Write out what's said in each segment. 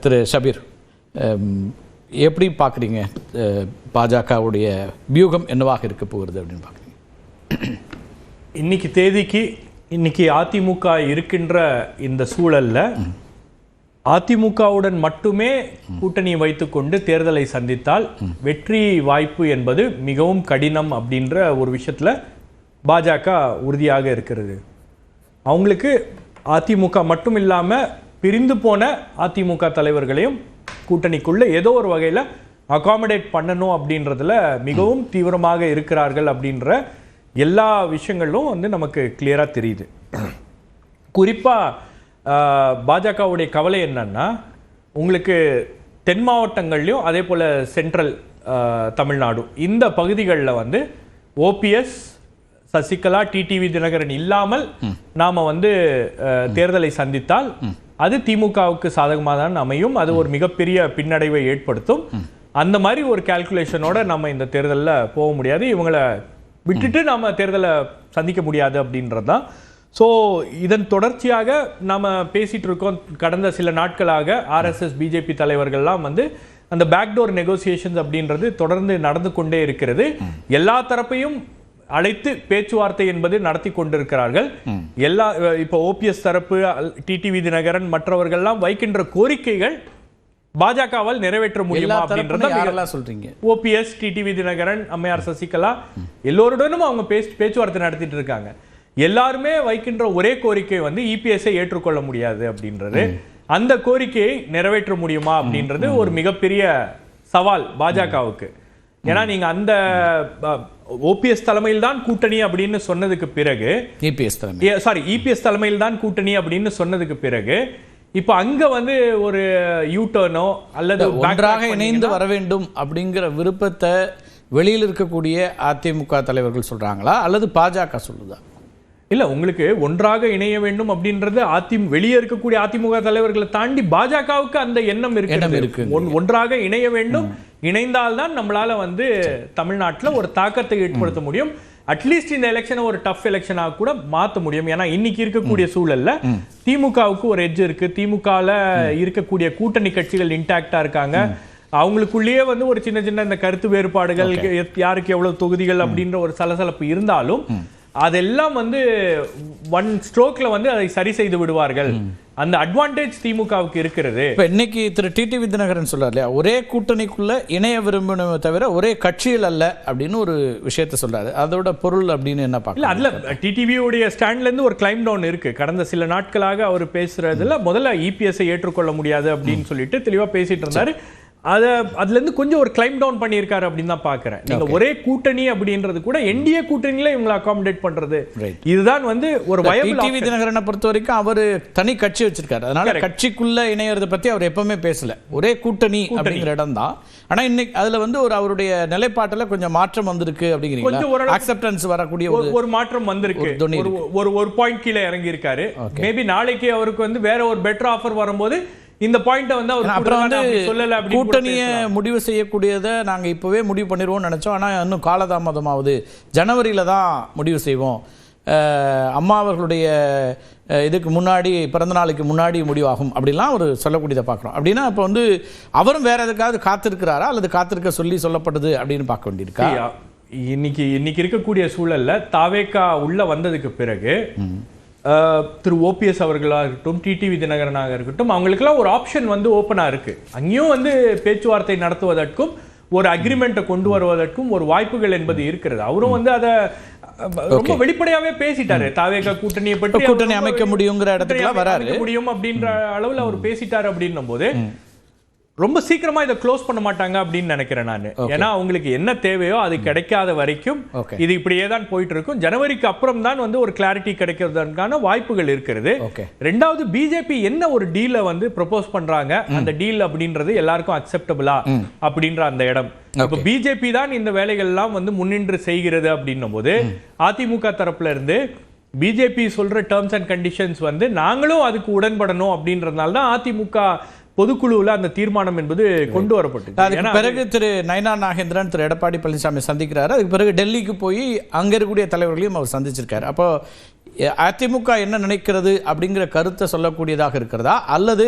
திரு ஷபீர், எப்படி பார்க்குறீங்க பாஜகவுடைய வியூகம் என்னவாக இருக்க போகிறது அப்படின்னு பார்க்குறீங்க? இன்னைக்கு தேதிக்கு இன்னைக்கு அதிமுக இருக்கின்ற இந்த சூழல்ல அதிமுகவுடன் மட்டுமே கூட்டணி வைத்துக்கொண்டு தேர்தலை சந்தித்தால் வெற்றி வாய்ப்பு என்பது மிகவும் கடினம் அப்படின்ற ஒரு விஷயத்துல பாஜக உறுதியாக இருக்கிறது. அவங்களுக்கு அதிமுக மட்டும் இல்லாம பிரிந்து போன அதிமுக தலைவர்களையும் கூட்டணிக்குள்ள ஏதோ ஒரு வகையில அகாமடேட் பண்ணணும் அப்படின்றதுல மிகவும் தீவிரமாக இருக்கிறார்கள் அப்படின்ற எல்லா விஷயங்களும் வந்து நமக்கு கிளியரா தெரியுது. குறிப்பா பாஜகவுடைய கவலை என்னன்னா, உங்களுக்கு தென் மாவட்டங்கள்லையும் அதே போல சென்ட்ரல் தமிழ்நாடு இந்த பகுதிகளில் வந்து ஓபிஎஸ், சசிகலா, டிடிவி தினகரன் இல்லாமல் நாம வந்து தேர்தலை சந்தித்தால் அது திமுகவுக்கு சாதகமாக தான் அமையும். அது ஒரு மிகப்பெரிய பின்னடைவை ஏற்படுத்தும். அந்த மாதிரி ஒரு கால்குலேஷனோட நம்ம இந்த தேர்தலில் போக முடியாது, இவங்களை விட்டுட்டு நாம தேர்தலை சந்திக்க முடியாது அப்படின்றது தான். ஸோ இதன் தொடர்ச்சியாக நாம் பேசிட்டு இருக்கோம். கடந்த சில நாட்களாக ஆர்எஸ்எஸ், பிஜேபி தலைவர்கள்லாம் வந்து அந்த பேக்டோர் நெகோசியேஷன்ஸ் அப்படின்றது தொடர்ந்து நடந்து கொண்டே இருக்கிறது. எல்லா தரப்பையும் அழைத்து பேச்சுவார்த்தை என்பது நடத்தி கொண்டிருக்கிறார்கள். எல்லா இப்போ ஓபிஎஸ் தரப்பு, டிடிவி தினகரன் மற்றவர்கள்லாம் வைக்கின்ற கோரிக்கைகள் பாஜகவால் நிறைவேற்ற முடியுமா அப்படின்றத சொல்றீங்க. ஓபிஎஸ், டிடிவி தினகரன், அம்மையார் சசிகலா எல்லோருடனும் அவங்க பேச்சுவார்த்தை நடத்திட்டு இருக்காங்க. எல்லாருமே வைக்கின்ற ஒரே கோரிக்கை வந்து இபிஎஸ்ஐ ஏற்றுக்கொள்ள முடியாது அப்படின்றது. அந்த கோரிக்கையை நிறைவேற்ற முடியுமா அப்படின்றது ஒரு மிகப்பெரிய சவால் பாஜகவுக்கு. ஏன்னா நீங்க அந்த ஓபிஎஸ் தலைமையில் தான் கூட்டணி அப்படின்னு சொன்னதுக்கு பிறகு, இபிஎஸ் தலைமையில் தான் கூட்டணி அப்படின்னு சொன்னதுக்கு பிறகு இப்ப அங்க வந்து ஒரு யூட்டர்னோ அல்லது ஒன்றாக இணைந்து வர வேண்டும் அப்படிங்கிற விருப்பத்தை வெளியில் இருக்கக்கூடிய அதிமுக தலைவர்கள் சொல்றாங்களா அல்லது பாஜக சொல்லுதா? இல்ல, உங்களுக்கு ஒன்றாக இணைய வேண்டும் அப்படின்றது வெளியே இருக்கக்கூடிய அதிமுக தலைவர்களை தாண்டி பாஜகவுக்கு அந்த எண்ணம் இருக்கு. ஒன்றாக இணைய வேண்டும், இணைந்தால்தான் நம்மளால வந்து தமிழ்நாட்டில் ஒரு தாக்கத்தை ஏற்படுத்த முடியும். அட்லீஸ்ட் இந்த எலெக்ஷனை ஒரு டஃப் எலெக்ஷனாக கூட மாற்ற முடியும். ஏன்னா இன்னைக்கு இருக்கக்கூடிய சூழல்ல திமுகவுக்கு ஒரு எட்ஜ் இருக்கு. திமுகல இருக்கக்கூடிய கூட்டணி கட்சிகள் இன்டாக்டா இருக்காங்க. அவங்களுக்குள்ளேயே வந்து ஒரு சின்ன சின்ன இந்த கருத்து வேறுபாடுகள், யாருக்கு எவ்வளவு தொகுதிகள் அப்படின்ற ஒரு சலசலப்பு இருந்தாலும் அதெல்லாம் வந்து ஒன் ஸ்ட்ரோக்ல வந்து அதை சரி செய்து விடுவார்கள். அந்த அட்வான்டேஜ் திமுகவுக்கு இருக்கிறது. இப்ப இன்னைக்கு திரு டிடிவி தினகரன் சொல்றாரு இல்லையா, ஒரே கூட்டணிக்குள்ள இணைய விரும்பணுமே தவிர ஒரே கட்சியில் அல்ல அப்படின்னு ஒரு விஷயத்த சொல்றாரு. அதோட பொருள் அப்படின்னு என்ன பார்க்கல? அதுல டிடிவியோடைய ஸ்டாண்ட்ல இருந்து ஒரு கிளைம் டவுன் இருக்கு. கடந்த சில நாட்களாக அவர் பேசுறதுல முதல்ல இபிஎஸ்ஐ ஏற்றுக்கொள்ள முடியாது அப்படின்னு சொல்லிட்டு தெளிவா பேசிட்டு இருந்தாரு. அதுல இருந்து கொஞ்சம் ஒரு கிளைம் டவுன் பண்ணியிருக்காரு அப்படின்னு தான் பாக்குறேன். நீங்க ஒரே கூட்டணி அப்படின்றது கூட என்டிஏ கூட்டணியில இவங்களை அகாமடேட் பண்றது, இதுதான் வந்து ஒரு வயபிள். டிடிவி தினகரனை பொறுத்த வரைக்கும் அவர் தனி கட்சி வச்சிருக்காரு. அதனால கட்சிக்குள்ள இணையறதை பத்தி அவர் எப்பவுமே பேசல. ஒரே கூட்டணி அப்படிங்கிற இடம் தான். ஆனா இன்னைக்கு அதுல வந்து ஒரு அவருடைய நிலைப்பாட்டுல கொஞ்சம் மாற்றம் வந்திருக்கு அப்படிங்கிறீங்க. அக்செப்டன்ஸ் வரக்கூடிய ஒரு மாற்றம் வந்திருக்கு. ஒரு பாயிண்ட் கீழே இறங்கி இருக்காரு. மேபி நாளைக்கு அவருக்கு வந்து வேற ஒரு பெட்டர் ஆஃபர் வரும்போது இந்த பாயிண்ட வந்து அவர் அப்புறம் வந்து சொல்லல. கூட்டணியை முடிவு செய்யக்கூடியதை நாங்க இப்பவே முடிவு பண்ணிடுவோம் நினைச்சோம். ஆனா இன்னும் காலதாமதமாவது, ஜனவரியில தான் முடிவு செய்வோம், அம்மா அவர்களுடைய இதுக்கு முன்னாடி, பிறந்த நாளுக்கு முன்னாடி முடிவாகும் அப்படிலாம் ஒரு சொல்லக்கூடியதை பார்க்குறோம். அப்படின்னா இப்போ வந்து அவரும் வேற எதுக்காவது காத்திருக்கிறாரா அல்லது காத்திருக்க சொல்லி சொல்லப்பட்டது அப்படின்னு பார்க்க வேண்டியிருக்கா? இன்னைக்கு இருக்கக்கூடிய சூழல்ல தாவேகா உள்ள வந்ததுக்கு பிறகு திரு ஓபிஎஸ் அவர்களாக இருக்கட்டும், டிடிவி தினகரனாக இருக்கட்டும், அவங்களுக்கெல்லாம் ஒரு ஆப்ஷன் வந்து ஓப்பனா இருக்கு. அங்கேயும் வந்து பேச்சுவார்த்தை நடத்துவதற்கும் ஒரு அக்ரிமெண்ட்டை கொண்டு வருவதற்கும் ஒரு வாய்ப்புகள் என்பது இருக்கிறது. அவரும் வந்து அதை ரொம்ப வெளிப்படையாவே பேசிட்டாரு. தாவேகா கூட்டணியை பற்றி கூட்டணி அமைக்க முடியுங்கிற இடத்துக்கு வராரு முடியும் அப்படின்ற அளவுல அவர் பேசிட்டாரு. அப்படின்னும் போது ரொம்ப சீக்கிரமா இதை க்ளோஸ் பண்ண மாட்டாங்க அப்படின்னு நினைக்கிறேன் நான். ஏன்னா அவங்களுக்கு என்ன தேவையோ அது கிடைக்காத வரைக்கும் இது இப்படியே தான் போயிட்டு இருக்கும். ஜனவரிக்கு அப்புறம் தான் வந்து ஒரு கிளாரிட்டி கிடைக்கிறதுக்கான வாய்ப்புகள் இருக்கிறது. ரெண்டாவது, பிஜேபி என்ன ஒரு டீலை வந்து ப்ரொபோஸ் பண்றாங்க, அந்த டீல் அப்படின்றது எல்லாருக்கும் அக்செப்டபிளா அப்படின்ற அந்த இடம். இப்ப பிஜேபி தான் இந்த வேலைகள் எல்லாம் வந்து முன்னின்று செய்கிறது அப்படின்னும் போது அதிமுக தரப்புல இருந்து பிஜேபி சொல்ற டேர்ம்ஸ் அண்ட் கண்டிஷன்ஸ் வந்து நாங்களும் அதுக்கு உடன்படணும் அப்படின்றதுனால தான் அதிமுக பொதுக்குழுவில் அந்த தீர்மானம் என்பது கொண்டு வரப்பட்டது. அதுக்கு பிறகு திரு நயினார் நாகேந்திரன் திரு எடப்பாடி பழனிசாமி சந்திக்கிறாரு. அதுக்கு பிறகு டெல்லிக்கு போய் அங்க இருக்கக்கூடிய தலைவர்களையும் அவர் சந்திச்சிருக்காரு. அப்போ அதிமுக என்ன நினைக்கிறது அப்படிங்கிற கருத்தை சொல்லக்கூடியதாக இருக்கிறதா அல்லது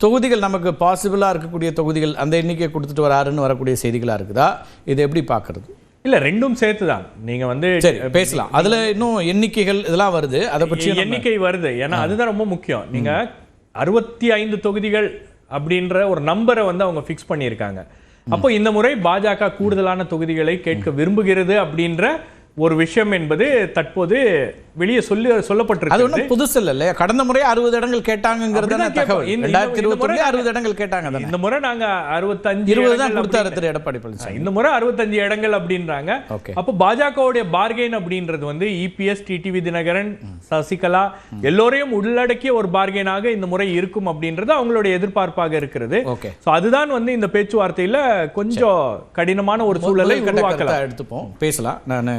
தொகுதிகள் நமக்கு பாசிபிளாக இருக்கக்கூடிய தொகுதிகள் அந்த எண்ணிக்கை கொடுத்துட்டு வராருன்னு வரக்கூடிய செய்திகளாக இருக்குதா? இதை எப்படி பார்க்கறது? இல்ல, ரெண்டும் சேர்த்து தான் நீங்க வந்து சரி பேசலாம். அதுல இன்னும் எண்ணிக்கைகள் இதெல்லாம் வருது, அதை பற்றி எண்ணிக்கை வருது. ஏன்னா அதுதான் ரொம்ப முக்கியம். நீங்க 65 தொகுதிகள் அப்படின்ற ஒரு நம்பரை வந்து அவங்க ஃபிக்ஸ் பண்ணியிருக்காங்க. அப்போ இந்த முறை பாஜக கூடுதலான தொகுதிகளை கேட்க விரும்புகிறது அப்படின்ற ஒரு விஷயம் என்பது தற்போது வெளியே சொல்லப்பட்டிருக்கு. அது ஒன்றும் புதுசு இல்லை. கடந்த முறை 60 இடங்கள் கேட்டாங்கிறது தகவல். 2021 60 இடங்கள் கேட்டாங்க. இந்த முறை நாங்க 65 20 தான் கொடுத்தாரு திரு எடப்பாடி பழனிசாமி. இந்த முறை 65 இடங்கள் அப்படின்றாங்க. அப்போ பாஜகவுடைய பார்கெயின் அப்படின்றது வந்து இபிஎஸ், டிடிவி தினகரன், சசிகலா எல்லோரையும் உள்ளடக்கிய ஒரு பார்கெயினாக இந்த முறை இருக்கும் அப்படின்றது அவங்களுடைய எதிர்பார்ப்பாக இருக்கிறது. அதுதான் வந்து இந்த பேச்சுவார்த்தையில கொஞ்சம் கடினமான ஒரு சூழலை உருவாக்கலாம். எடுத்துப்போம், பேசலாம். நான்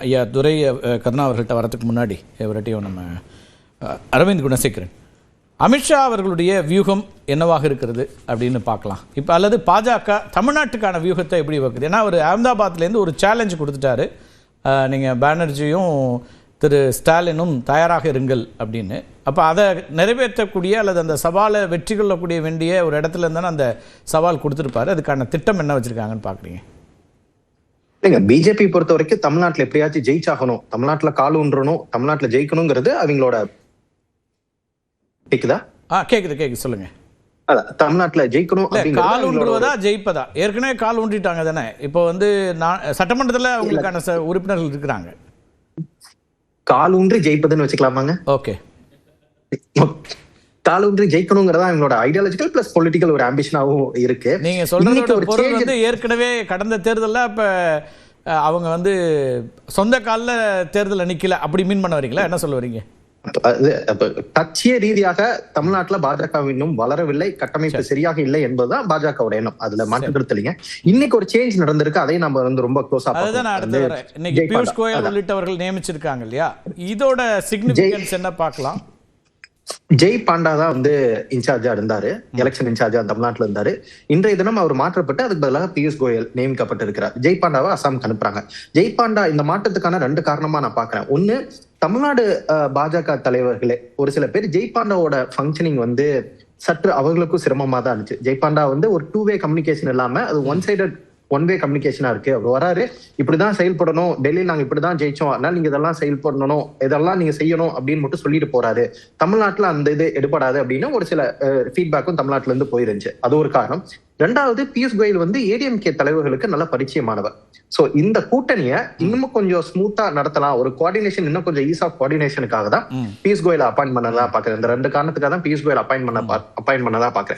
ஐயா துரை கருணா அவர்கள்ட்ட வரதுக்கு முன்னாடி இவர்கிட்டையும் நம்ம அரவிந்த் குணசேகரன், அமித்ஷா அவர்களுடைய வியூகம் என்னவாக இருக்கிறது அப்படின்னு பார்க்கலாம் இப்போ. அல்லது பாஜக தமிழ்நாட்டுக்கான வியூகத்தை எப்படி வைக்குது? ஏன்னா அவர் அகமதாபாத்லேருந்து ஒரு சேலஞ்சு கொடுத்துட்டாரு, நீங்கள் பானர்ஜியும் திரு ஸ்டாலினும் தயாராக இருங்கள் அப்படின்னு. அப்போ அதை நிறைவேற்றக்கூடிய அல்லது அந்த சவாலை வெற்றி கொள்ளக்கூடிய வேண்டிய ஒரு இடத்துல இருந்தானே அந்த சவால் கொடுத்துருப்பாரு. அதுக்கான திட்டம் என்ன வச்சுருக்காங்கன்னு பார்க்குறீங்க? பிஜேபி பொறுத்த வரைக்கும் தமிழ்நாட்டுல எப்படியாச்சும் ஜெயிச்சாகணும், தமிழ்நாட்டுல கால் ஊன்றணும், தமிழ்நாட்டுல ஜெயிக்கணுங்கிறது அவங்களோட. கேக்குதா? கேக்குது சொல்லுங்க. அதான் தமிழ்நாட்டுல ஜெயிக்கணும். கால் ஊன்றுவதா ஜெயிப்பதா? ஏற்கனவே கால் ஊன்றிட்டாங்க தானே. இப்போ வந்து சட்டமன்றத்துல அவங்களுக்கான உறுப்பினர்கள் இருக்கிறாங்க. கால் ஊன்றி ஜெயிப்பதுன்னு வச்சுக்கலாமாங்க? ஓகே, காலூன்றி ஜெயிக்கணுங்கிறதா அவங்களோட ஐடியாலஜிக்கல் பிளஸ் பொலிட்டிக்கல் ஒரு ஆம்பிஷனாவும் இருக்கு. நீங்க சொல்றது பொருள் வந்து ஏற்கனவே கடந்த தேர்தல்ல இப்ப அவங்க வந்து சொந்த கால்ல தேர்தல் நிக்கல அப்படி மீன் பண்ண வரீங்களா? என்ன சொல்ல வரீங்க? கட்சிய ரீதியாக தமிழ்நாட்டுல பாஜக இன்னும் வளரவில்லை, கட்டமைப்பு சரியாக இல்லை என்பதுதான் பாஜகவோட எண்ணம். அதுல மாற்று கருத்து இல்லைங்க. இன்னைக்கு ஒரு சேஞ்ச் நடந்திருக்கு, அதை நம்ம வந்து ரொம்ப க்ளோஸா பார்க்கலாம். இன்னைக்கு பியூஷ் கோயல் உள்ளிட்டவர்கள் நியமிச்சிருக்காங்க இல்லையா? இதோட சிக்னிபிகன்ஸ் என்ன பார்க்கலாம்? ஜெய் பாண்டா தான் வந்து இன்சார்ஜா இருந்தாரு, எலெக்ஷன் இன்சார்ஜா தமிழ்நாட்டுல இருந்தாரு. இன்றைய தினம் அவர் மாற்றப்பட்டு அதுக்கு பதிலாக பியூஷ் கோயல் நியமிக்கப்பட்டிருக்கிறார். ஜெய் பாண்டாவை அசாமுக்கு அனுப்புறாங்க. ஜெய் பாண்டா இந்த மாற்றத்துக்கான 2 காரணமா நான் பாக்குறேன். ஒண்ணு, தமிழ்நாடு பாஜக தலைவர்களே ஒரு சில பேர் ஜெய் பாண்டாவோட ஃபங்க்ஷனிங் வந்து சற்று அவர்களுக்கும் சிரமமா தான் இருந்துச்சு. ஜெய் பாண்டா வந்து ஒரு 2-வே கம்யூனிகேஷன் இல்லாம அது ஒன் வே கம்யூனிகேஷனா இருக்கு. அவர் வராரு, இப்படிதான் செயல்படணும், டெல்லியில் நாங்க இப்படிதான் ஜெயிச்சோம், அதனால நீங்க இதெல்லாம் செயல்படணும், இதெல்லாம் நீங்க செய்யணும் அப்படின்னு மட்டும் சொல்லிட்டு போறாரு. தமிழ்நாட்டுல அந்த இது எடுபடாது அப்படின்னு ஒரு சில ஃபீட்பேக்கும் தமிழ்நாட்டுல இருந்து போயிருந்துச்சு. அது ஒரு காரணம். 2வது, பியூஷ் கோயல் வந்து ஏடிஎம்கே தலைவர்களுக்கு நல்ல பரிச்சயமானவர். சோ இந்த கூட்டணியை இன்னும் கொஞ்சம் ஸ்மூத்தா நடத்தலாம், ஒரு கோஆர்டினேஷன் இன்னும் கொஞ்சம் ஈஸ் ஆஃப் கோஆர்டினேஷனுக்காக தான் பியூஷ் கோயல் அப்பாயின்ட் பண்ணதான் பாக்குறேன். இந்த 2 காரணத்துக்காக தான் பியூஷ் கோயல் அப்பாயின்ட் பண்ணதான் பாக்குறேன்.